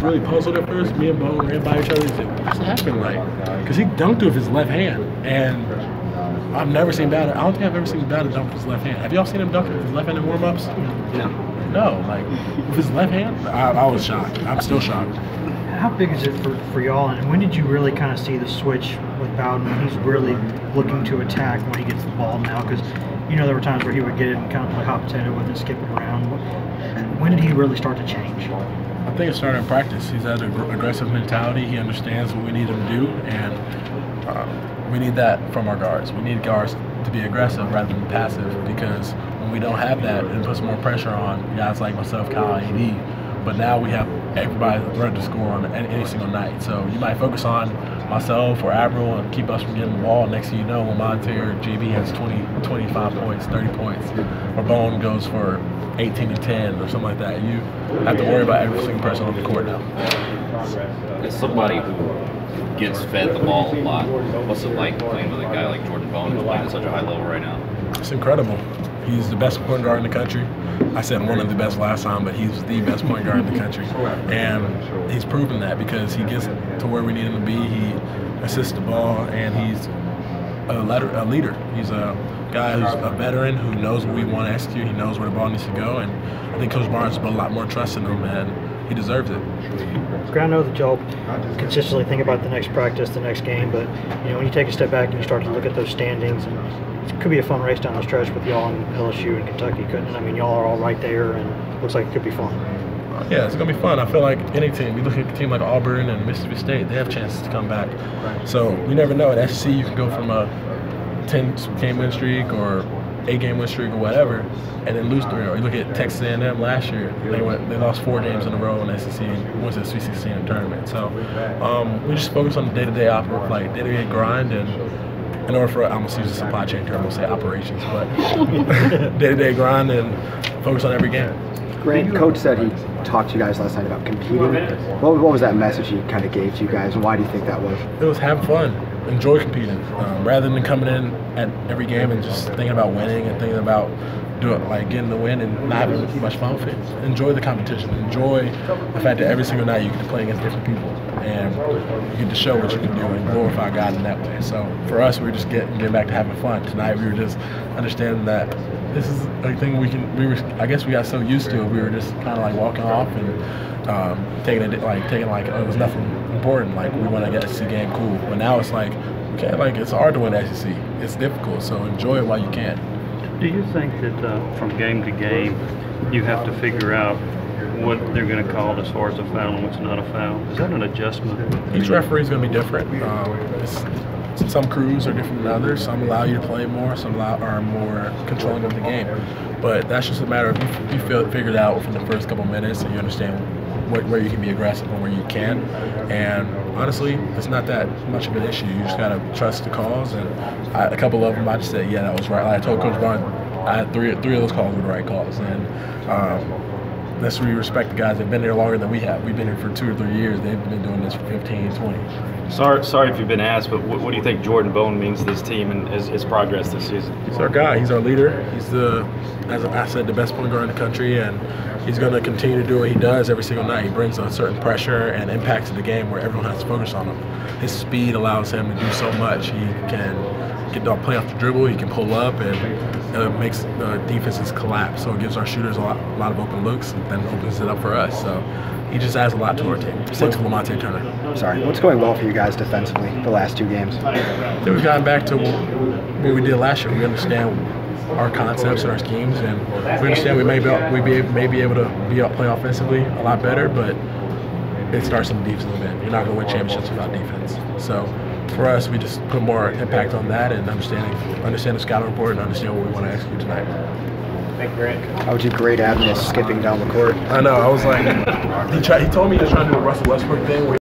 Really puzzled at first. Me and Bo ran by each other. He said, "What's happening?" Like, because he dunked with his left hand, and I've never seen Bowder. I don't think I've ever seen Bowder dunk with his left hand. Have y'all seen him dunk with his left hand in warm-ups? No. No, like with his left hand. I was shocked. I'm still shocked. How big is it for y'all, and when did you really kind of see the switch with Bowden when he's really looking to attack when he gets the ball now? Because you know there were times where he would get it and kind of play hot potato with it, skip it around. When did he really start to change? I think it started in practice. He's had an aggressive mentality. He understands what we need him to do, and we need that from our guards. We need guards to be aggressive rather than passive, because when we don't have that, it puts more pressure on guys like myself, Kyle, AD. But now we have everybody ready to score on any single night. So you might focus on myself or Avril and keep us from getting the ball. Next thing you know, Lamonte or JB has 20, 25 points, 30 points, or Bone goes for 18 to 10 or something like that. You have to worry about every single person on the court now. As somebody who gets fed the ball a lot, what's it like playing with a guy like Jordan Bone who's playing at such a high level right now? It's incredible. He's the best point guard in the country. I said one of the best last time, but he's the best point guard in the country. And he's proven that because he gets to where we need him to be. He assists the ball, and he's a leader. He's a guy who's a veteran who knows what we want to execute. He knows where the ball needs to go, and I think Coach Barnes put a lot more trust in him, and he deserves it. I know that y'all consistently think about the next practice, the next game, but you know when you take a step back and you start to look at those standings, and it could be a fun race down the stretch with y'all and LSU and Kentucky, couldn't it? I mean, y'all are all right there, and it looks like it could be fun. Yeah, it's going to be fun. I feel like any team, you look at a team like Auburn and Mississippi State, they have chances to come back. So you never know. At SEC, you can go from a 10-game win streak or 8-game win streak or whatever, and then lose 3. Or you look at Texas A&M last year; they lost 4 games in a row in SEC and went to the Sweet 16 tournament. So we just focus on the day-to-day grind, and in order for, I'm going to use a supply chain term, we'll say operations, but day-to-day grind and focus on every game. Grant, Coach said he talked to you guys last night about competing. What was that message he kind of gave to you guys, and why do you think that was? It was have fun, enjoy competing, rather than coming in at every game and just thinking about winning and thinking about getting the win and not having much fun with it. Enjoy the competition. Enjoy the fact that every single night you get to play against different people, and you get to show what you can do and glorify God in that way. So for us, we're just getting back to having fun. Tonight we were just understanding that this is a thing I guess we got so used to it, we were just kind of like walking off and taking it like oh, it was nothing important. Like we won a SEC game, cool. But now it's like it's hard to win SEC. It's difficult. So enjoy it while you can. Do you think that from game to game, you have to figure out what they're going to call as far as a foul and what's not a foul? Is that an adjustment? Each referee is going to be different. Some crews are different than others. Some allow you to play more. Some are more controlling of the game. But that's just a matter of you figured out from the first couple minutes, and you understand where you can be aggressive and where you can. And honestly, it's not that much of an issue. You just got to trust the calls. And a couple of them, I just said, yeah, that was right. Like I told Coach Barnes, I had three of those calls were the right calls. And that's where we respect the guys that have been there longer than we have. We've been here for 2 or 3 years. They've been doing this for 15, 20. Sorry if you've been asked, but what do you think Jordan Bone means to this team and his progress this season? He's our guy. He's our leader. He's as I said, the best point guard in the country, and he's going to continue to do what he does every single night. He brings a certain pressure and impact to the game where everyone has to focus on him. His speed allows him to do so much. He can play off the dribble. He can pull up, and it makes defenses collapse. So it gives our shooters a lot of open looks, and then opens it up for us. So he just adds a lot to our team. Same to Lamonte Turner. Sorry, what's going well for you guys defensively the last 2 games? I think we've gotten back to what we did last year. We understand our concepts and our schemes, and we understand we may be able to play offensively a lot better, but it starts in the defensive end. You're not going to win championships without defense. So for us, we just put more impact on that and understand the scouting report and understand what we want to execute tonight. Thank you, Grant. How would you grade Admiral skipping down the court? I know. I was like, he told me he was trying to do a Russell Westbrook thing.